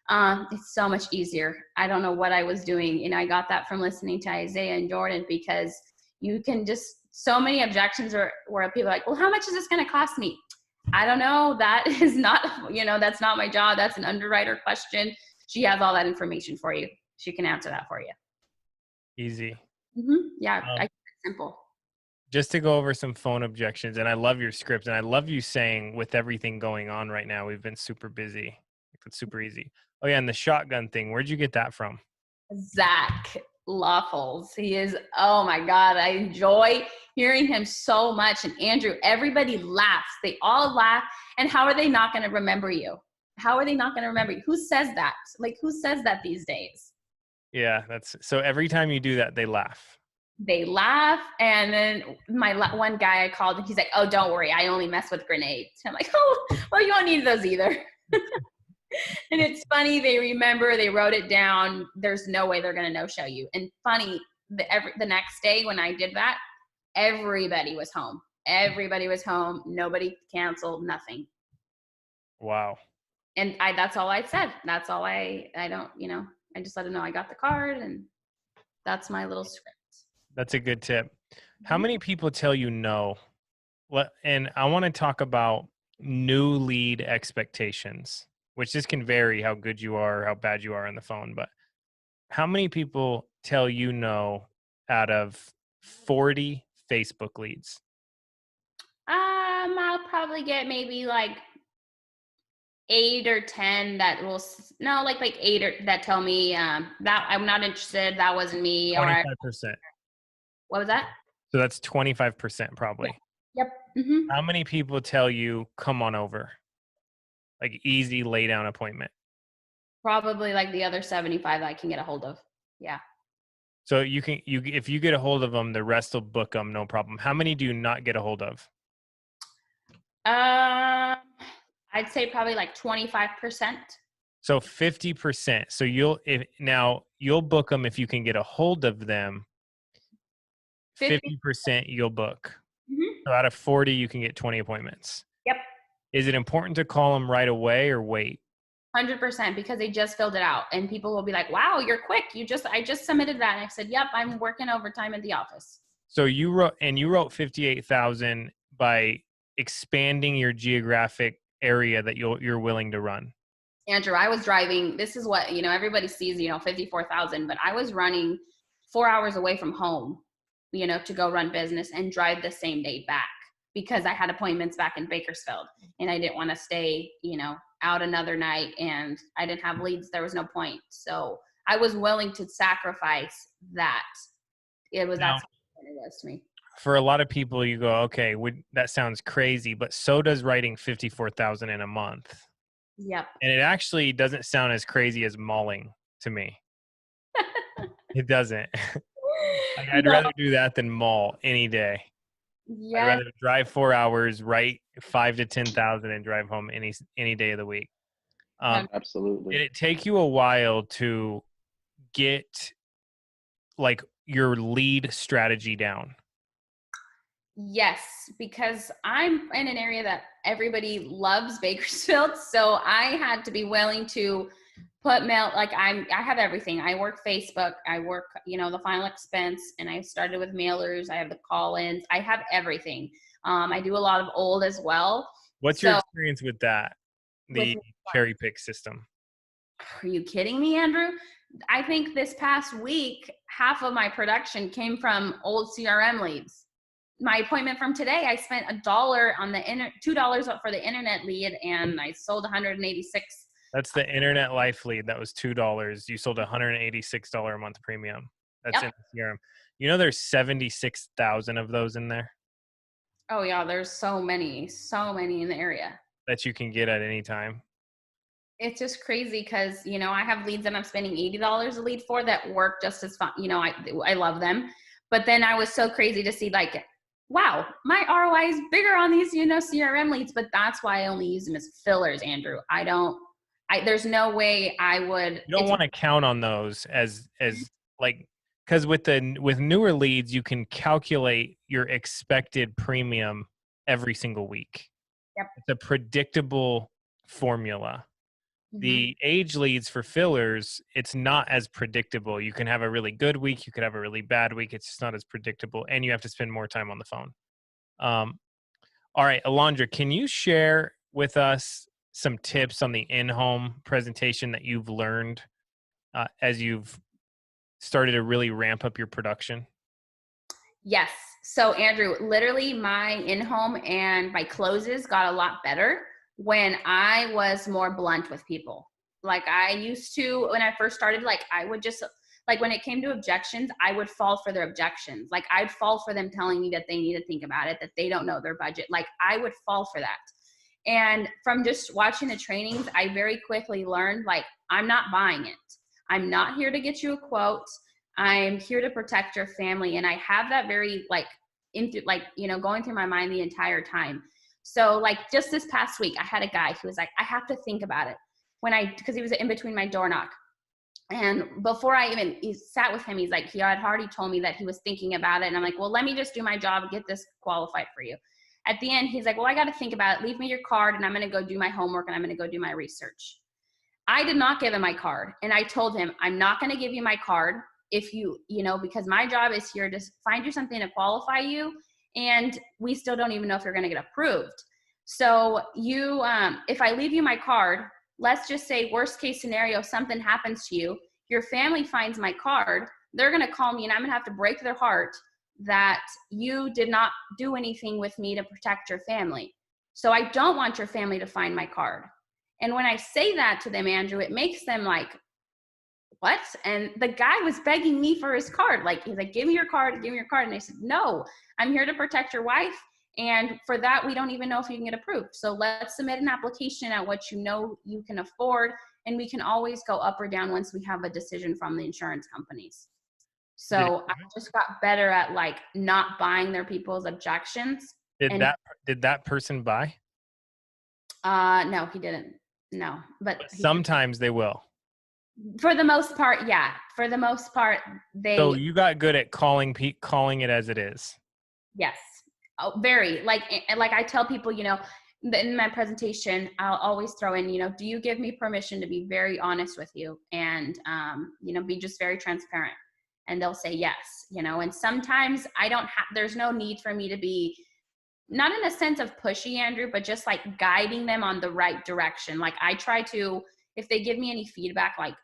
It's so much easier. I don't know what I was doing, and I got that from listening to Isaiah and Jordan, because you can just so many objections where people are like, well, how much is this going to cost me? I don't know. That is not, you know, that's not my job. That's an underwriter question. She has all that information for you. She can answer that for you. Easy. Yeah, I keep it simple. Just to go over some phone objections, and I love your script, and I love you saying with everything going on right now, we've been super busy. It's super easy. Oh yeah, and the shotgun thing, where'd you get that from? Zach Lawfuls. He is, oh my God, I enjoy hearing him so much. And Andrew, everybody laughs. They all laugh. And how are they not going to remember you? How are they not going to remember you? Who says that? Like, who says that these days? Yeah, that's so every time you do that, they laugh. They laugh. And then one guy I called, and he's like, oh, don't worry, I only mess with grenades. I'm like, oh, well, you don't need those either. And it's funny, they remember, they wrote it down. There's no way they're going to no-show you. And funny, the next day when I did that, everybody was home. Everybody was home. Nobody canceled, nothing. Wow. And that's all I said. That's all I don't, I just let them know I got the card, and that's my little script. That's a good tip. How many people tell you no? And I want to talk about new lead expectations, which this can vary how good you are, how bad you are on the phone. But how many people tell you no out of 40 Facebook leads? I'll probably get maybe like 8 or 10 that will, no, like 8 or that tell me that I'm not interested, that wasn't me, or 25%. what was that? So that's 25% probably. Yep. Mm-hmm. How many people tell you, come on over? Like easy lay down appointment. Probably like the other 75 that I can get a hold of. Yeah. So if you get a hold of them, the rest will book them, no problem. How many do you not get a hold of? I'd say probably like 25%. So 50%. So you'll book them if you can get a hold of them. 50% you'll book. Mm-hmm. So out of 40, you can get 20 appointments. Yep. Is it important to call them right away or wait? 100%, because they just filled it out, and people will be like, wow, you're quick. I just submitted that. And I said, yep, I'm working overtime at the office. So you wrote 58,000 by expanding your geographic area that you're willing to run. Andrew, I was driving, this is what, everybody sees, 54,000, but I was running 4 hours away from home, to go run business and drive the same day back, because I had appointments back in Bakersfield, and I didn't want to stay, out another night, and I didn't have leads. There was no point. So I was willing to sacrifice that. That's what it was to me. For a lot of people, you go, okay, that sounds crazy, but so does writing 54,000 in a month. Yep. And it actually doesn't sound as crazy as mauling to me. It doesn't. I'd rather do that than maul any day. Yeah. I'd rather drive 4 hours, write 5 to 10,000, and drive home any day of the week. Absolutely. Did it take you a while to get like your lead strategy down? Yes, because I'm in an area that everybody loves, Bakersfield. So I had to be willing to put mail, like I have everything. I work Facebook, I work, the final expense, and I started with mailers. I have the call-ins, I have everything. I do a lot of old as well. What's your experience with that? The cherry pick system? Are you kidding me, Andrew? I think this past week, half of my production came from old CRM leads. My appointment from today, I spent $1 on the $2 for the internet lead, and I sold 186. That's the internet life lead. That was $2. You sold $186 a month premium. That's in the CRM. There's 76,000 of those in there. Oh yeah, there's so many in the area that you can get at any time. It's just crazy because, I have leads that I'm spending $80 a lead for that work just as fun. I love them. But then I was so crazy to see like, wow, my ROI is bigger on these, CRM leads, but that's why I only use them as fillers, Andrew. There's no way I would. You don't want to count on those as like, because with newer leads, you can calculate your expected premium every single week. Yep. It's a predictable formula. Mm-hmm. The age leads for fillers, it's not as predictable. You can have a really good week. You could have a really bad week. It's just not as predictable. And you have to spend more time on the phone. All right, Alondra, can you share with us some tips on the in-home presentation that you've learned as you've started to really ramp up your production? Yes. So Andrew, literally my in-home and my closes got a lot better when I was more blunt with people. Like I used to, when I first started, like I would just, like when it came to objections, I would fall for their objections. Like I'd fall for them telling me that they need to think about it, that they don't know their budget. Like I would fall for that. And from just watching the trainings, I very quickly learned, like, I'm not buying it. I'm not here to get you a quote. I'm here to protect your family. And I have that very going through my mind the entire time. So like just this past week, I had a guy who was like, I have to think about it because he was in between my door knock. And before I even sat with him, he's like, he had already told me that he was thinking about it. And I'm like, well, let me just do my job and get this qualified for you. At the end, he's like, well, I got to think about it. Leave me your card and I'm going to go do my homework and I'm going to go do my research. I did not give him my card. And I told him, I'm not going to give you my card if because my job is here to find you something to qualify you. And we still don't even know if you're going to get approved. So if I leave you my card, let's just say worst case scenario, something happens to you, your family finds my card, they're going to call me and I'm going to have to break their heart that you did not do anything with me to protect your family. So I don't want your family to find my card. And when I say that to them, Andrew, it makes them like, what? And the guy was begging me for his card. Like, he's like, give me your card. And I said, no, I'm here to protect your wife. And for that, we don't even know if you can get approved. So let's submit an application at what you can afford. And we can always go up or down once we have a decision from the insurance companies. So I just got better at like not buying their people's objections. Did that person buy? No, he didn't. No, but sometimes they will. For the most part, yeah. For the most part, So you got good at calling it as it is. Yes. Oh, very. Like I tell people, in my presentation, I'll always throw in, do you give me permission to be very honest with you and, be just very transparent? And they'll say yes, and sometimes there's no need for me to be, not in a sense of pushy, Andrew, but just like guiding them on the right direction. Like I try to, if they give me any feedback, like,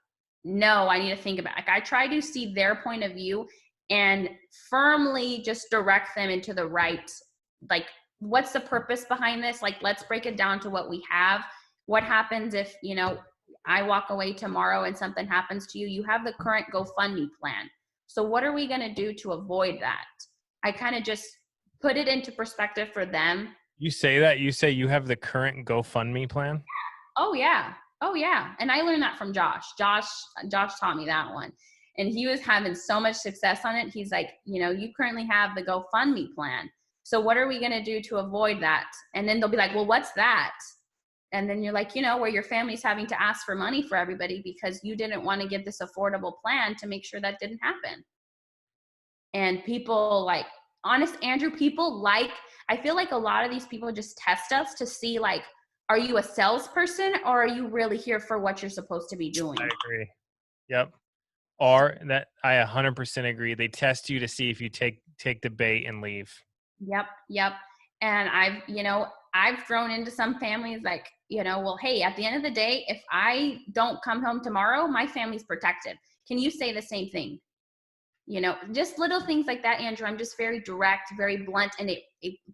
no, I need to think about it. Like I try to see their point of view and firmly just direct them into the right, like, what's the purpose behind this? Like, let's break it down to what we have. What happens if, I walk away tomorrow and something happens to you? You have the current GoFundMe plan. So what are we going to do to avoid that? I kind of just put it into perspective for them. You say that? You say you have the current GoFundMe plan? Oh, yeah. Oh, yeah. And I learned that from Josh. Josh taught me that one. And he was having so much success on it. He's like, you currently have the GoFundMe plan. So what are we going to do to avoid that? And then they'll be like, well, what's that? And then you're like, where your family's having to ask for money for everybody because you didn't want to give this affordable plan to make sure that didn't happen. And people Andrew, I feel like a lot of these people just test us to see like, are you a salesperson or are you really here for what you're supposed to be doing? I agree. Yep. Or that I 100% agree. They test you to see if you take the bait and leave. Yep. And I've thrown into some families like, well, hey, at the end of the day, if I don't come home tomorrow, my family's protected. Can you say the same thing? Just little things like that, Andrew. I'm just very direct, very blunt, and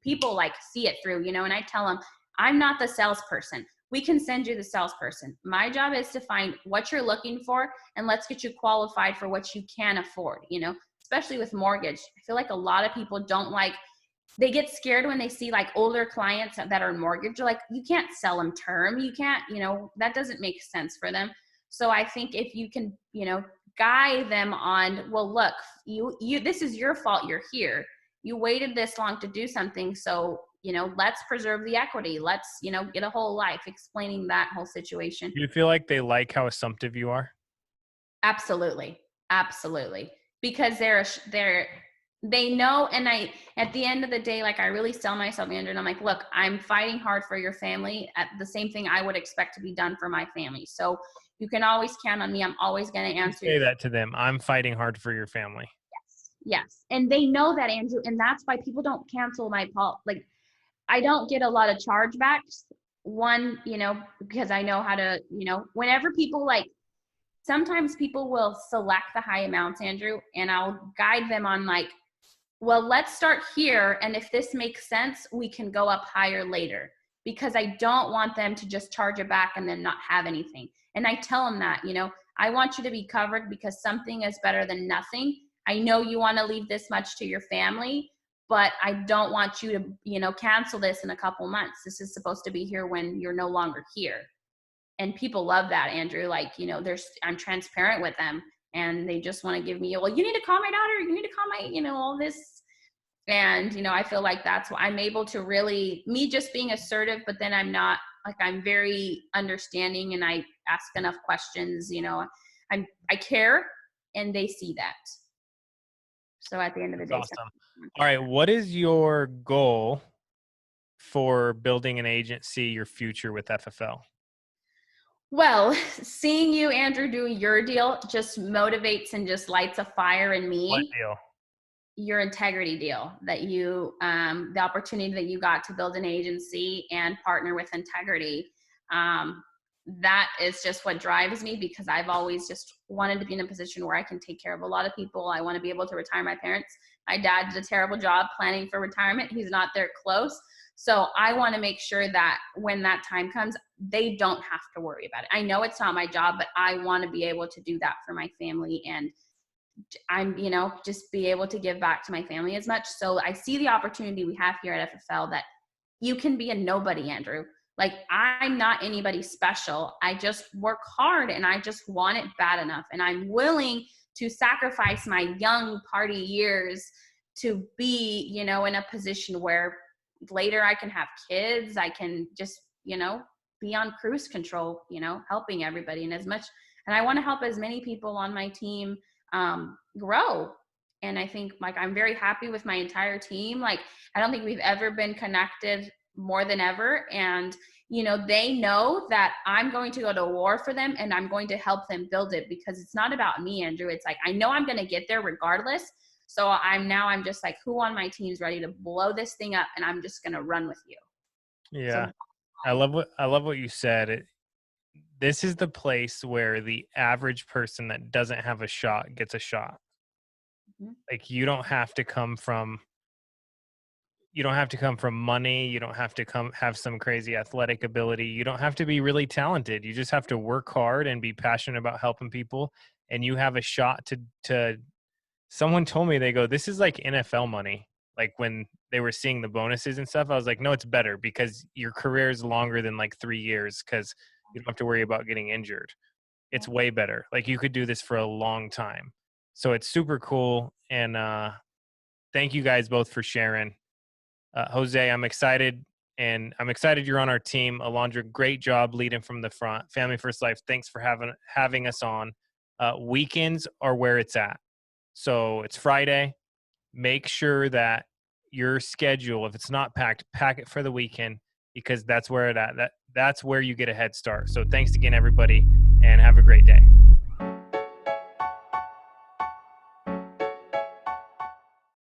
people like see it through, and I tell them, I'm not the salesperson. We can send you the salesperson. My job is to find what you're looking for and let's get you qualified for what you can afford, especially with mortgage. I feel like a lot of people they get scared when they see like older clients that are in mortgage. They're like, you can't sell them term. You can't, that doesn't make sense for them. So I think if you can, guide them on, well, look, this is your fault. You're here. You waited this long to do something. So, let's preserve the equity. Let's, get a whole life, explaining that whole situation. Do you feel like they like how assumptive you are? Absolutely. Because they know. And at the end of the day, like I really sell myself, Andrew, and I'm like, look, I'm fighting hard for your family at the same thing I would expect to be done for my family. So you can always count on me. I'm always going to answer. Say that to them. I'm fighting hard for your family. Yes. And they know that, Andrew. And that's why people don't cancel my like, I don't get a lot of chargebacks. One, because I know how to, whenever people sometimes people will select the high amounts, Andrew, and I'll guide them on like, well, let's start here. And if this makes sense, we can go up higher later, because I don't want them to just charge it back and then not have anything. And I tell them that, I want you to be covered because something is better than nothing. I know you want to leave this much to your family, but I don't want you to, cancel this in a couple months. This is supposed to be here when you're no longer here. And people love that, Andrew. Like, I'm transparent with them and they just want to give me, well, you need to call my daughter. You need to call my, all this And, I feel like that's why I'm able to really, me just being assertive, but then I'm not, like, I'm very understanding and I ask enough questions, I care and they see that. So at the end of the That's day. awesome. All right. What is your goal for building an agency, your future with FFL? Well, seeing you, Andrew, do your deal just motivates and just lights a fire in What me. deal? Your integrity deal that you, the opportunity that you got to build an agency and partner with integrity. That is just what drives me, because I've always just wanted to be in a position where I can take care of a lot of people. I want to be able to retire my parents. My dad did a terrible job planning for retirement. He's not there close. So I want to make sure that when that time comes, they don't have to worry about it. I know it's not my job, but I want to be able to do that for my family, and I'm, just be able to give back to my family as much. So I see the opportunity we have here at FFL that you can be a nobody, Andrew. Like, I'm not anybody special. I just work hard and I just want it bad enough. And I'm willing to sacrifice my young party years to be, in a position where later I can have kids. I can just, be on cruise control, helping everybody. And I want to help as many people on my team grow. And I think, like, I'm very happy with my entire team. Like, I don't think we've ever been connected more than ever. And, they know that I'm going to go to war for them and I'm going to help them build it, because it's not about me, Andrew. It's like, I know I'm going to get there regardless. So I'm just like, who on my team is ready to blow this thing up? And I'm just going to run with you. Yeah. So, I love what you said. This is the place where the average person that doesn't have a shot gets a shot. Mhm. Like, you don't have to come from money. You don't have to have some crazy athletic ability. You don't have to be really talented. You just have to work hard and be passionate about helping people. And you have a shot to someone told me, they go, this is like NFL money. Like, when they were seeing the bonuses and stuff, I was like, no, it's better because your career is longer than like 3 years, because you don't have to worry about getting injured. It's way better. Like, you could do this for a long time. So it's super cool. And thank you guys both for sharing. Jose, I'm excited. And I'm excited you're on our team. Alondra, great job leading from the front. Family First Life, thanks for having us on. Weekends are where it's at. So it's Friday. Make sure that your schedule, if it's not packed, pack it for the weekend, because that's where that's where you get a head start. So thanks again, everybody, and have a great day.